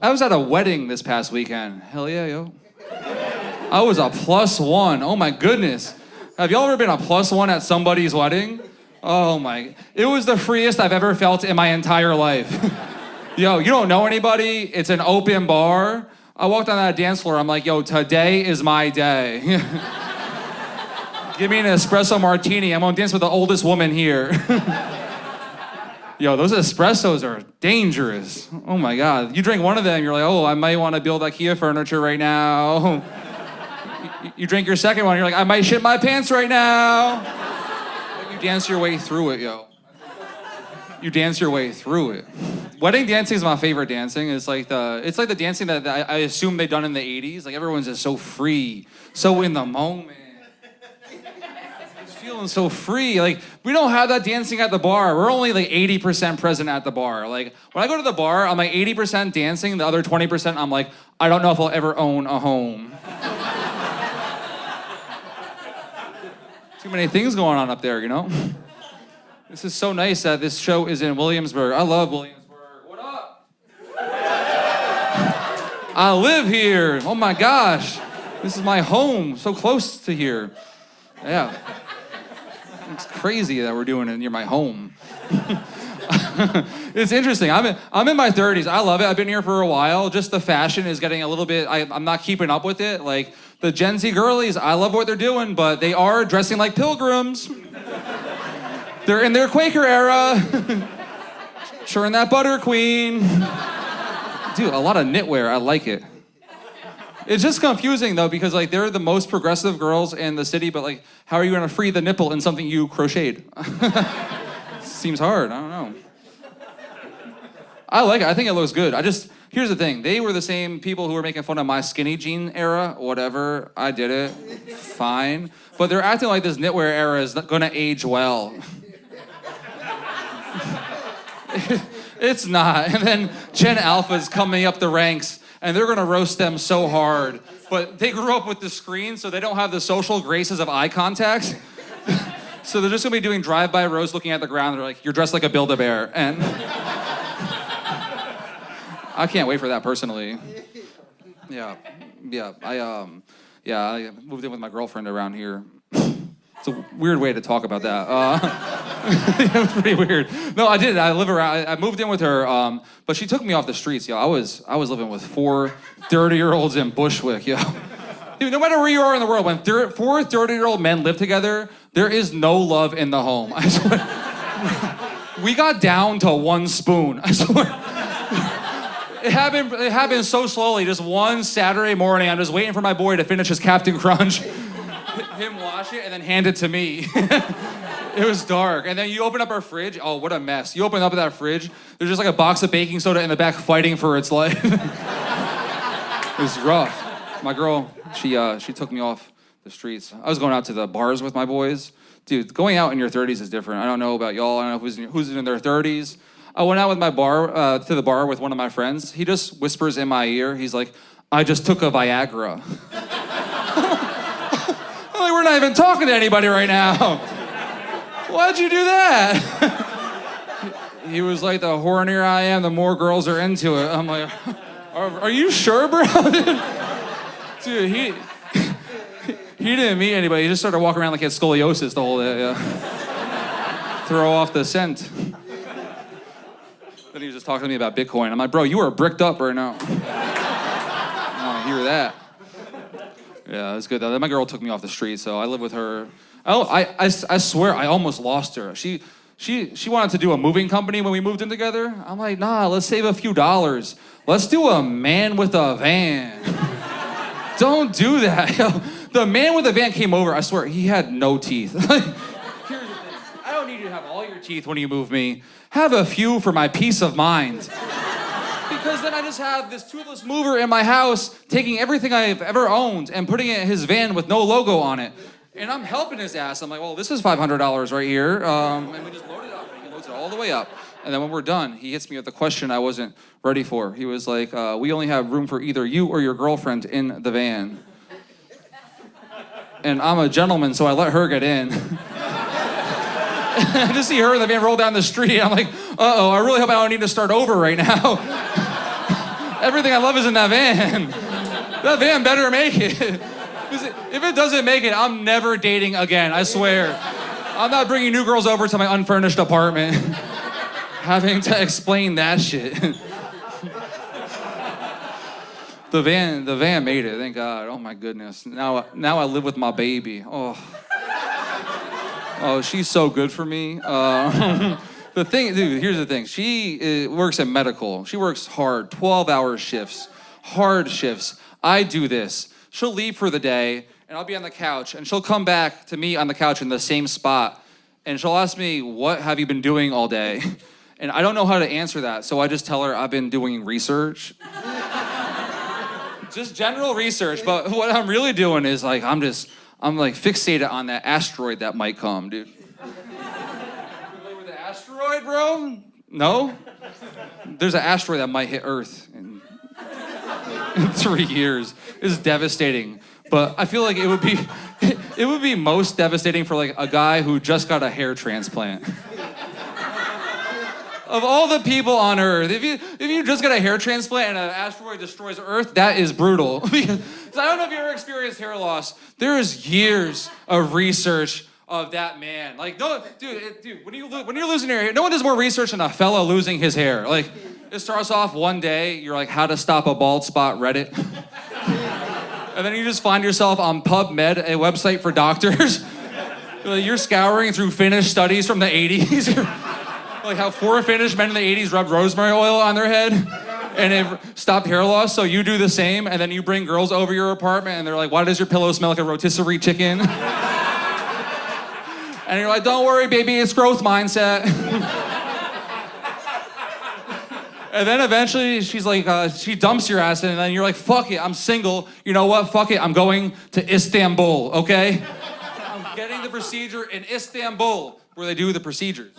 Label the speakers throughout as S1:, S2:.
S1: I was at a wedding this past weekend. Hell yeah, yo. I was a +1. Oh my goodness. Have y'all ever been a +1 at somebody's wedding? Oh my. It was the freest I've ever felt in my entire life. Yo, you don't know anybody. It's an open bar. I walked on that dance floor. I'm like, yo, today is my day. Give me an espresso martini. I'm gonna dance with the oldest woman here. Yo, those espressos are dangerous. Oh my God. You drink one of them, you're like, oh, I might want to build IKEA furniture right now. You drink your second one, you're like, I might shit my pants right now. You dance your way through it, yo. You dance your way through it. Wedding dancing is my favorite dancing. It's like the dancing that I assume they done in the 80s. Like everyone's just so free, so in the moment. Feeling so free. Like, we don't have that dancing at the bar. We're only like 80% present at the bar. Like, when I go to the bar, I'm like 80% dancing. The other 20%, I'm like, I don't know if I'll ever own a home. Too many things going on up there, you know? This is so nice that this show is in Williamsburg. I love Williamsburg. What up? I live here. Oh my gosh. This is my home. So close to here. Yeah. It's crazy that we're doing it near my home. It's interesting. I'm in my 30s. I love it. I've been here for a while. Just the fashion is getting a little bit, I'm not keeping up with it. Like the Gen Z girlies, I love what they're doing, but they are dressing like pilgrims. They're in their Quaker era. Churn that butter, queen. Dude, a lot of knitwear. I like it. It's just confusing though, because like they're the most progressive girls in the city, but like, how are you gonna free the nipple in something you crocheted? Seems hard, I don't know. I like it, I think it looks good. Here's the thing, they were the same people who were making fun of my skinny jean era, whatever, I did it, fine. But they're acting like this knitwear era is gonna age well. It's not, and then Gen Alpha's coming up the ranks, and they're gonna roast them so hard. But they grew up with the screen, so they don't have the social graces of eye contact. So they're just gonna be doing drive-by roasts looking at the ground. They're like, you're dressed like a Build-A-Bear. And I can't wait for that personally. Yeah, I moved in with my girlfriend around here. It's a weird way to talk about that. It was pretty weird. No, I did. I moved in with her, but she took me off the streets, yo. I was living with 4 30-year-olds in Bushwick, yo. Dude, no matter where you are in the world, when 4 30-year-old men live together, there is no love in the home. I swear. We got down to 1 spoon. I swear. It happened so slowly. Just one Saturday morning, I'm just waiting for my boy to finish his Captain Crunch. Him wash it and then hand it to me. It was dark. And then you open up our fridge. Oh, what a mess. You open up that fridge. There's just like a box of baking soda in the back fighting for its life. It was rough. My girl, she took me off the streets. I was going out to the bars with my boys. Dude, going out in your 30s is different. I don't know about y'all. I don't know who's in their 30s. I went out with to the bar with one of my friends. He just whispers in my ear. He's like, I just took a Viagra. We're not even talking to anybody right now. Why'd you do that? He was like, the hornier I am, the more girls are into it. I'm like, are you sure, bro? Dude, he didn't meet anybody. He just started walking around like he had scoliosis the whole day. Yeah. Throw off the scent. Then he was just talking to me about Bitcoin. I'm like, bro, you are bricked up right now. I don't want to hear that. Yeah, it was good. My girl took me off the street, so I live with her. I swear I almost lost her. She wanted to do a moving company when we moved in together. I'm like, nah, let's save a few dollars. Let's do a man with a van. Don't do that. The man with a van came over. I swear, he had no teeth. Here's the thing. I don't need you to have all your teeth when you move me. Have a few for my peace of mind. Because then I just have this toothless mover in my house taking everything I've ever owned and putting it in his van with no logo on it. And I'm helping his ass. I'm like, well, this is $500 right here. And we just load it up. And he loads it all the way up. And then when we're done, he hits me with the question I wasn't ready for. He was like, we only have room for either you or your girlfriend in the van. And I'm a gentleman, so I let her get in. I just see her in the van roll down the street. I'm like, uh-oh, I really hope I don't need to start over right now. Everything I love is in that van. That van better make it. If it doesn't make it, I'm never dating again, I swear. I'm not bringing new girls over to my unfurnished apartment, having to explain that shit. The van made it, thank God. Oh my goodness. Now I live with my baby. Oh, she's so good for me. The thing, dude, here's the thing. She works in medical. She works hard, 12-hour shifts, hard shifts. I do this. She'll leave for the day, and I'll be on the couch, and she'll come back to me on the couch in the same spot, and she'll ask me, what have you been doing all day? And I don't know how to answer that, so I just tell her I've been doing research. Just general research, but what I'm really doing is like, I'm like fixated on that asteroid that might come, dude. Familiar with the asteroid, bro? No? There's an asteroid that might hit Earth in 3 years. It's devastating, but I feel like it would be most devastating for like a guy who just got a hair transplant. Of all the people on Earth, if you just get a hair transplant and an asteroid destroys Earth, that is brutal. Because I don't know if you ever experienced hair loss. There is years of research of that man. Like, no, dude, when you're losing your hair, no one does more research than a fella losing his hair. Like, it starts off one day, you're like, how to stop a bald spot, Reddit. And then you just find yourself on PubMed, a website for doctors. You're scouring through Finnish studies from the 80s. Like how 4 Finnish men in the 80s rubbed rosemary oil on their head and it stopped hair loss, so you do the same, and then you bring girls over your apartment and they're like, why does your pillow smell like a rotisserie chicken? And you're like, don't worry, baby, it's growth mindset. And then eventually she's like, she dumps your ass, and then you're like, fuck it, I'm single. You know what, fuck it, I'm going to Istanbul, okay? I'm getting the procedure in Istanbul, where they do the procedures.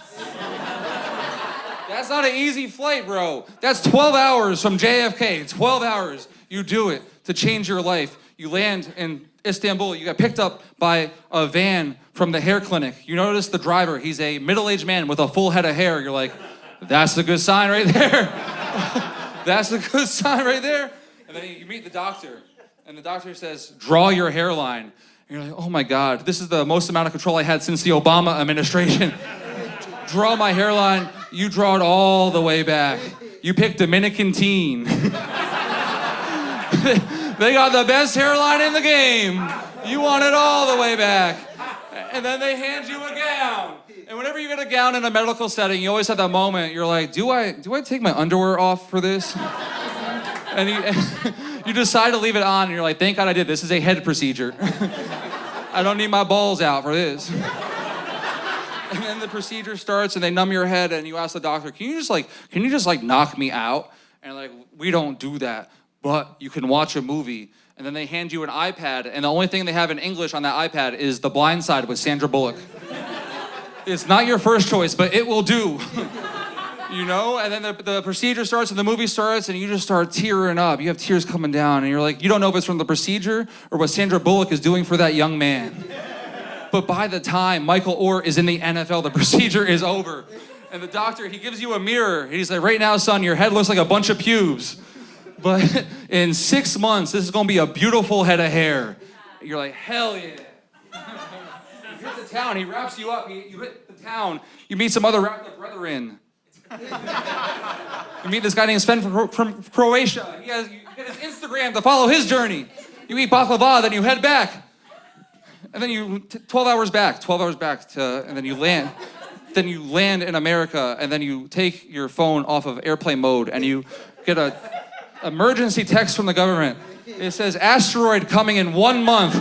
S1: That's not an easy flight, bro. That's 12 hours from JFK, 12 hours. You do it to change your life. You land in Istanbul, you get picked up by a van from the hair clinic. You notice the driver, he's a middle-aged man with a full head of hair. You're like, that's a good sign right there. That's a good sign right there. And then you meet the doctor, and the doctor says, draw your hairline. And you're like, oh my God, this is the most amount of control I had since the Obama administration. Draw my hairline, you draw it all the way back. You pick Dominican teen. They got the best hairline in the game. You want it all the way back. And then they hand you a gown. And whenever you get a gown in a medical setting, you always have that moment, you're like, do I take my underwear off for this? And you decide to leave it on, and you're like, thank God I did. This is a head procedure. I don't need my balls out for this. And then the procedure starts, and they numb your head, and you ask the doctor, can you just knock me out? And like, we don't do that, but you can watch a movie. And then they hand you an iPad, and the only thing they have in English on that iPad is The Blind Side with Sandra Bullock. It's not your first choice, but it will do. You know? And then the procedure starts, and the movie starts, and you just start tearing up. You have tears coming down, and you're like, you don't know if it's from the procedure or what Sandra Bullock is doing for that young man. But by the time Michael Orr is in the NFL, the procedure is over. And the doctor, he gives you a mirror. He's like, right now, son, your head looks like a bunch of pubes. But in 6 months, this is gonna be a beautiful head of hair. You're like, hell yeah. You hit the town, he wraps you up, you hit the town, you meet some other wrapped up brethren. You meet this guy named Sven from Croatia. You get his Instagram to follow his journey. You eat baklava, then you head back. And then 12 hours back, and then you land. Then you land in America, and then you take your phone off of airplane mode, and you get a emergency text from the government. It says, asteroid coming in 1 month.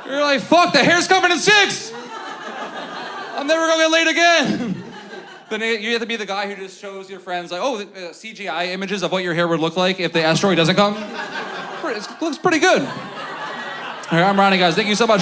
S1: You're like, fuck, the hair's coming in 6. I'm never gonna get laid again. Then you have to be the guy who just shows your friends, like, oh, CGI images of what your hair would look like if the asteroid doesn't come. It looks pretty good. All right, I'm Ronnie, guys. Thank you so much.